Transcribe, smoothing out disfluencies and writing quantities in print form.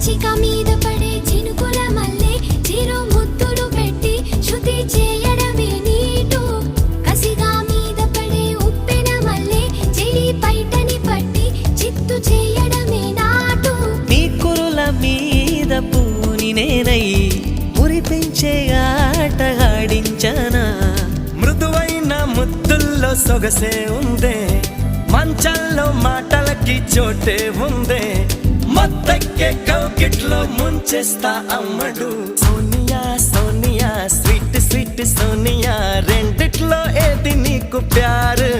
పచ్చిక మీద పడే చినుకుల మల్లె చిరు ముద్దులు పెట్టి శృతి చేయడమే నీటు కసిగా మీద పడే ఉప్పెన మల్లె చెలి పైటని పట్టి చిత్తు చేయడమే నాటు నీ కురుల మీద పూని నేనై మురిపించే ఆట ఆడించనా మృదువైన ముద్దుల్లో సొగసే ఉందే మంచంలో మాటలకి చోటే ఉందే మత్తెక్కే కౌకిట్లో ముంచేస్తా అమ్మడు సోనియా సోనియా స్వీట్ స్వీట్ సోనియా రెండిట్లో ఏది నీకు ప్యారు